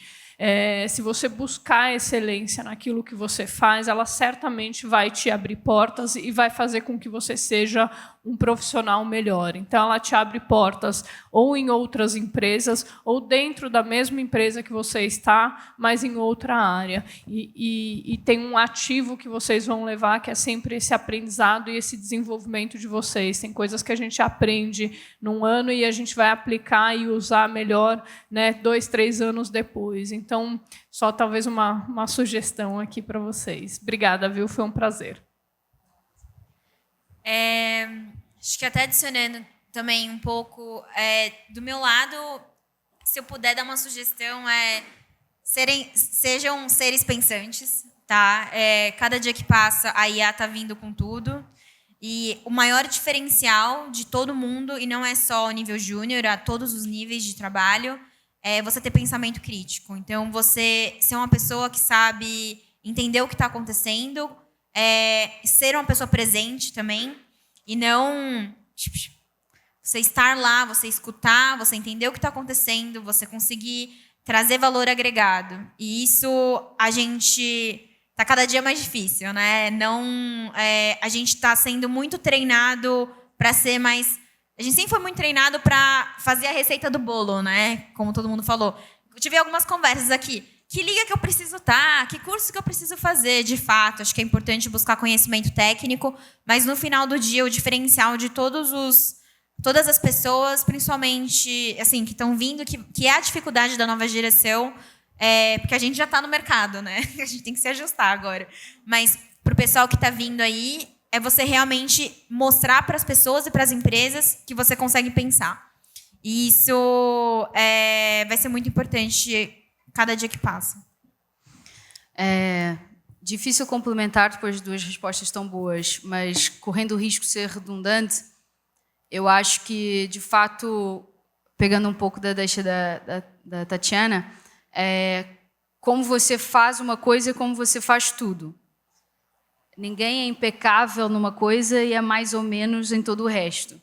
Se você buscar excelência naquilo que você faz, ela certamente vai te abrir portas e vai fazer com que você seja um profissional melhor. Então, ela te abre portas ou em outras empresas, ou dentro da mesma empresa que você está, mas em outra área. E tem um ativo que vocês vão levar, que é sempre esse aprendizado e esse desenvolvimento de vocês. Tem coisas que a gente aprende num ano e a gente vai aplicar e usar melhor, né, 2, 3 anos depois. Então, só talvez uma sugestão aqui para vocês. Obrigada, viu? Foi um prazer. Acho que até adicionando também um pouco, do meu lado, se eu puder dar uma sugestão, sejam seres pensantes, tá? Cada dia que passa, a IA está vindo com tudo. E o maior diferencial de todo mundo, e não é só o nível júnior, a todos os níveis de trabalho, é você ter pensamento crítico. Então, você ser uma pessoa que sabe entender o que está acontecendo, ser uma pessoa presente também, e não você estar lá, você escutar, você entender o que está acontecendo, você conseguir trazer valor agregado. E isso a gente está cada dia mais difícil, né? A gente está sendo muito treinado para ser mais... A gente sempre foi muito treinado para fazer a receita do bolo, né? Como todo mundo falou. Eu tive algumas conversas aqui. Que liga que eu preciso estar? Que curso que eu preciso fazer? De fato, acho que é importante buscar conhecimento técnico, mas no final do dia, o diferencial de todas as pessoas, principalmente assim, que estão vindo, que é a dificuldade da nova geração, porque a gente já está no mercado, né? A gente tem que se ajustar agora. Mas para o pessoal que está vindo aí, é você realmente mostrar para as pessoas e para as empresas que você consegue pensar. E isso vai ser muito importante cada dia que passa. Difícil complementar depois de 2 respostas tão boas, mas correndo o risco de ser redundante, eu acho que, de fato, pegando um pouco da deixa da Tatiana, como você faz uma coisa e como você faz tudo. Ninguém é impecável numa coisa e é mais ou menos em todo o resto.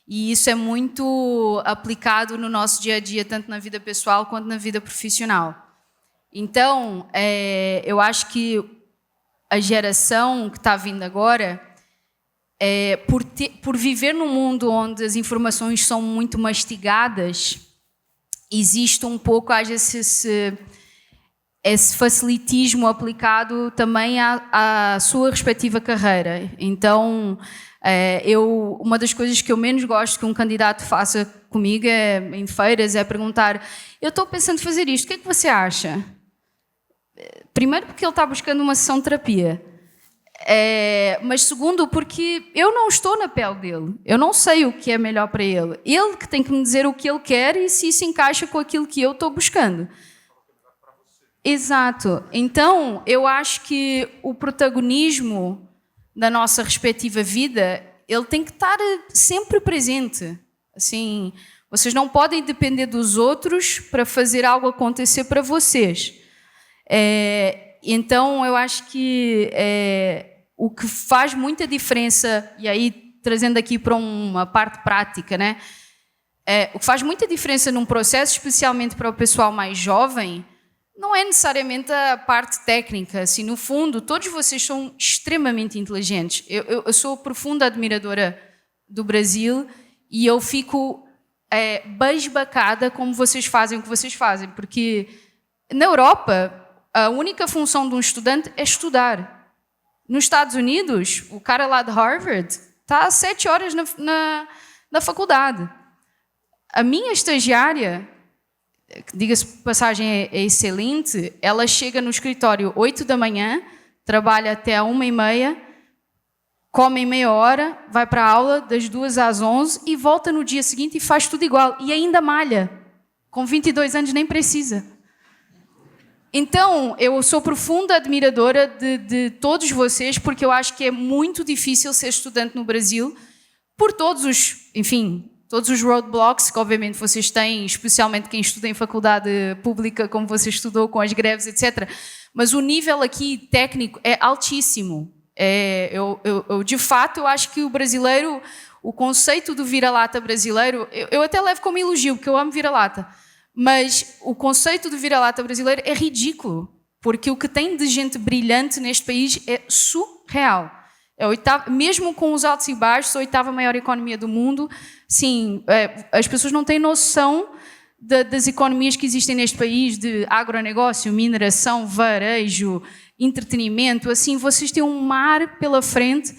E isso é muito aplicado no nosso dia a dia, tanto na vida pessoal quanto na vida profissional. Então, eu acho que a geração que está vindo agora, por viver num mundo onde as informações são muito mastigadas, existe um pouco, às vezes, esse facilitismo aplicado também à sua respectiva carreira. Então, uma das coisas que eu menos gosto que um candidato faça comigo em feiras é perguntar: eu estou pensando em fazer isto, o que é que você acha? Primeiro, porque ele está buscando uma sessão de terapia. Mas segundo, porque eu não estou na pele dele. Eu não sei o que é melhor para ele. Ele que tem que me dizer o que ele quer e se isso encaixa com aquilo que eu estou buscando. Exato. Então, eu acho que o protagonismo da nossa respectiva vida, ele tem que estar sempre presente. Assim, vocês não podem depender dos outros para fazer algo acontecer para vocês. Então, eu acho que o que faz muita diferença, e aí trazendo aqui para uma parte prática, né? O que faz muita diferença num processo, especialmente para o pessoal mais jovem, não é necessariamente a parte técnica. Assim, no fundo, todos vocês são extremamente inteligentes. Eu sou profunda admiradora do Brasil e eu fico basbacada como vocês fazem o que vocês fazem, porque na Europa a única função de um estudante é estudar. Nos Estados Unidos, o cara lá de Harvard está 7 horas na faculdade. A minha estagiária, diga-se por passagem, é excelente, ela chega no escritório 8 da manhã, trabalha até 1h30, come em meia hora, vai para a aula das 2 às 11 e volta no dia seguinte e faz tudo igual. E ainda malha. Com 22 anos nem precisa. Então, eu sou profunda admiradora de todos vocês, porque eu acho que é muito difícil ser estudante no Brasil, por todos os roadblocks que obviamente vocês têm, especialmente quem estuda em faculdade pública, como você estudou, com as greves, etc. Mas o nível aqui técnico é altíssimo. De fato, eu acho que o brasileiro, o conceito do vira-lata brasileiro, eu até levo como elogio, porque eu amo vira-lata, mas o conceito do vira-lata brasileiro é ridículo, porque o que tem de gente brilhante neste país é surreal. É mesmo com os altos e baixos, a 8ª maior economia do mundo. Sim, as pessoas não têm noção das economias que existem neste país, de agronegócio, mineração, varejo, entretenimento. Assim, vocês têm um mar pela frente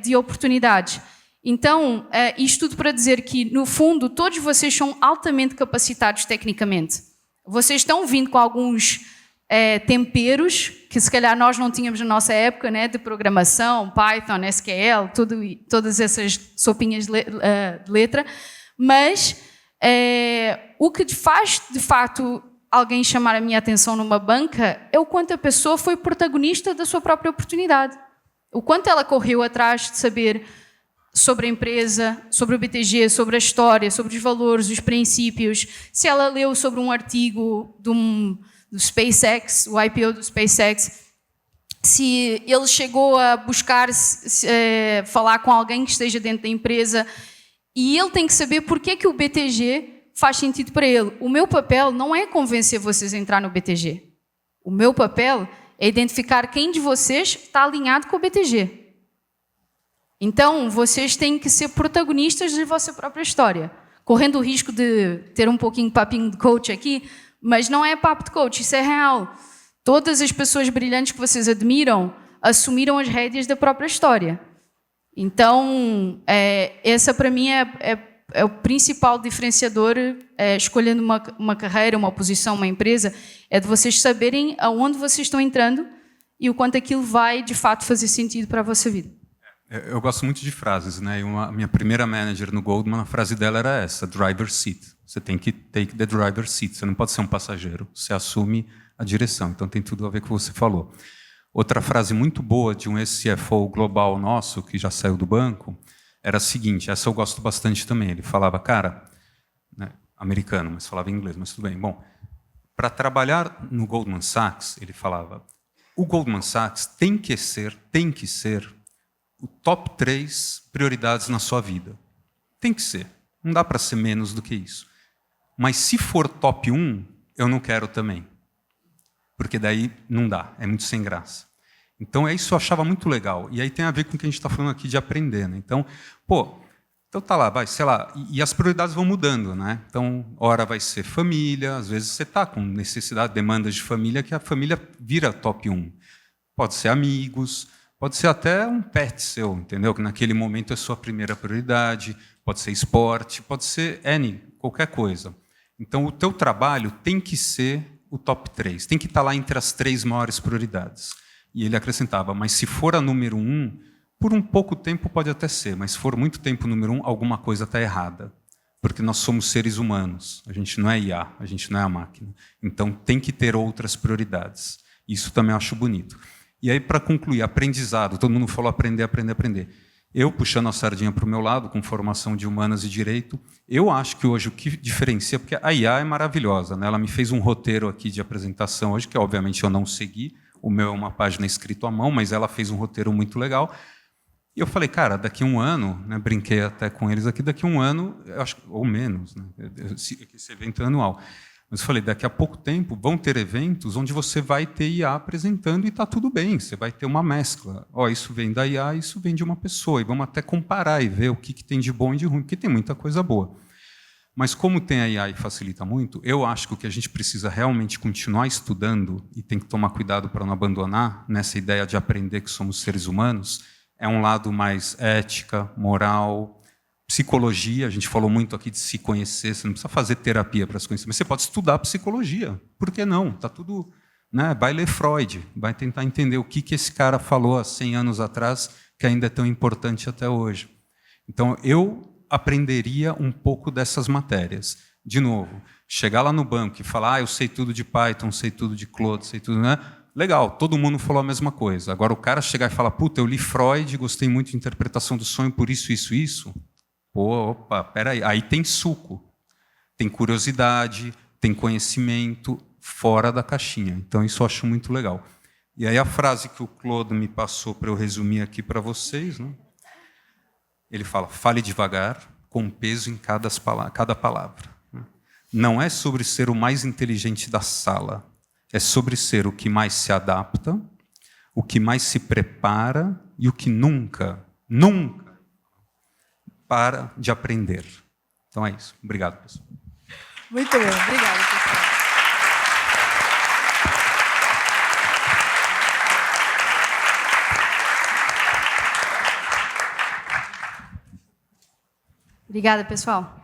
de oportunidades. Então, isto tudo para dizer que, no fundo, todos vocês são altamente capacitados tecnicamente. Vocês estão vindo com alguns temperos que, se calhar, nós não tínhamos na nossa época, né, de programação, Python, SQL, todas essas sopinhas de letra, mas o que faz, de facto, alguém chamar a minha atenção numa banca é o quanto a pessoa foi protagonista da sua própria oportunidade. O quanto ela correu atrás de saber sobre a empresa, sobre o BTG, sobre a história, sobre os valores, os princípios, se ela leu sobre um artigo do SpaceX, o IPO do SpaceX, se ele chegou a buscar falar com alguém que esteja dentro da empresa, e ele tem que saber porque é que o BTG faz sentido para ele. O meu papel não é convencer vocês a entrar no BTG. O meu papel é identificar quem de vocês está alinhado com o BTG. Então, vocês têm que ser protagonistas da vossa própria história, correndo o risco de ter um pouquinho de papinho de coach aqui, mas não é papo de coach, isso é real. Todas as pessoas brilhantes que vocês admiram assumiram as rédeas da própria história. Então, essa para mim é o principal diferenciador, escolhendo uma carreira, uma posição, uma empresa, é de vocês saberem aonde vocês estão entrando e o quanto aquilo vai, de fato, fazer sentido para a vossa vida. Eu gosto muito de frases, né? A minha primeira manager no Goldman, a frase dela era essa: driver seat. Você tem que take the driver seat. Você não pode ser um passageiro. Você assume a direção. Então tem tudo a ver com o que você falou. Outra frase muito boa de um ex-CFO global nosso, que já saiu do banco, era a seguinte, essa eu gosto bastante também. Ele falava, cara, né, americano, mas falava em inglês, mas tudo bem. Bom, para trabalhar no Goldman Sachs, ele falava, o Goldman Sachs tem que ser o top 3 prioridades na sua vida. Tem que ser. Não dá para ser menos do que isso. Mas se for top 1, eu não quero também. Porque daí não dá, é muito sem graça. Então, isso eu achava muito legal. E aí tem a ver com o que a gente está falando aqui de aprender. Né? Então, então tá lá, vai, sei lá, e as prioridades vão mudando. Né? Então, hora vai ser família, às vezes você está com necessidade, demandas de família, que a família vira top 1. Pode ser amigos, pode ser até um pet seu, entendeu? Que naquele momento é sua primeira prioridade, pode ser esporte, pode ser qualquer coisa. Então, o teu trabalho tem que ser o top 3, tem que estar lá entre as 3 maiores prioridades. E ele acrescentava, mas se for a número 1, por um pouco tempo pode até ser, mas se for muito tempo número 1, alguma coisa está errada. Porque nós somos seres humanos, a gente não é IA, a gente não é a máquina. Então, tem que ter outras prioridades. Isso também eu acho bonito. E aí, para concluir, aprendizado. Todo mundo falou aprender, aprender, aprender. Eu, puxando a sardinha para o meu lado, com formação de humanas e direito, eu acho que hoje o que diferencia, porque a IA é maravilhosa, né? Ela me fez um roteiro aqui de apresentação hoje, que obviamente eu não segui, o meu é uma página escrita à mão, mas ela fez um roteiro muito legal. E eu falei, cara, daqui a um ano, né, brinquei até com eles aqui, daqui a um ano, eu acho, ou menos, né, esse evento é anual. Mas eu falei, daqui a pouco tempo vão ter eventos onde você vai ter IA apresentando e está tudo bem, você vai ter uma mescla. Isso vem da IA, isso vem de uma pessoa, e vamos até comparar e ver o que tem de bom e de ruim, porque tem muita coisa boa. Mas como tem a IA e facilita muito, eu acho que o que a gente precisa realmente continuar estudando, e tem que tomar cuidado para não abandonar, nessa ideia de aprender que somos seres humanos, é um lado mais ética, moral, psicologia. A gente falou muito aqui de se conhecer, você não precisa fazer terapia para se conhecer, mas você pode estudar psicologia. Por que não? Está tudo, né? Vai ler Freud, vai tentar entender o que esse cara falou há 100 anos atrás, que ainda é tão importante até hoje. Então, eu aprenderia um pouco dessas matérias. De novo, chegar lá no banco e falar, eu sei tudo de Python, sei tudo de Claude, sei tudo, né? Legal, todo mundo falou a mesma coisa. Agora, o cara chegar e falar, puta, eu li Freud, gostei muito de interpretação do sonho, por isso. Opa, peraí. Aí tem suco, tem curiosidade, tem conhecimento fora da caixinha. Então, isso eu acho muito legal. E aí a frase que o Claude me passou para eu resumir aqui para vocês, né? ele fala, fale devagar, com peso em cada palavra. Não é sobre ser o mais inteligente da sala, é sobre ser o que mais se adapta, o que mais se prepara e o que nunca para de aprender. Então é isso. Obrigado, pessoal. Muito bom, obrigada, pessoal. Obrigada, pessoal.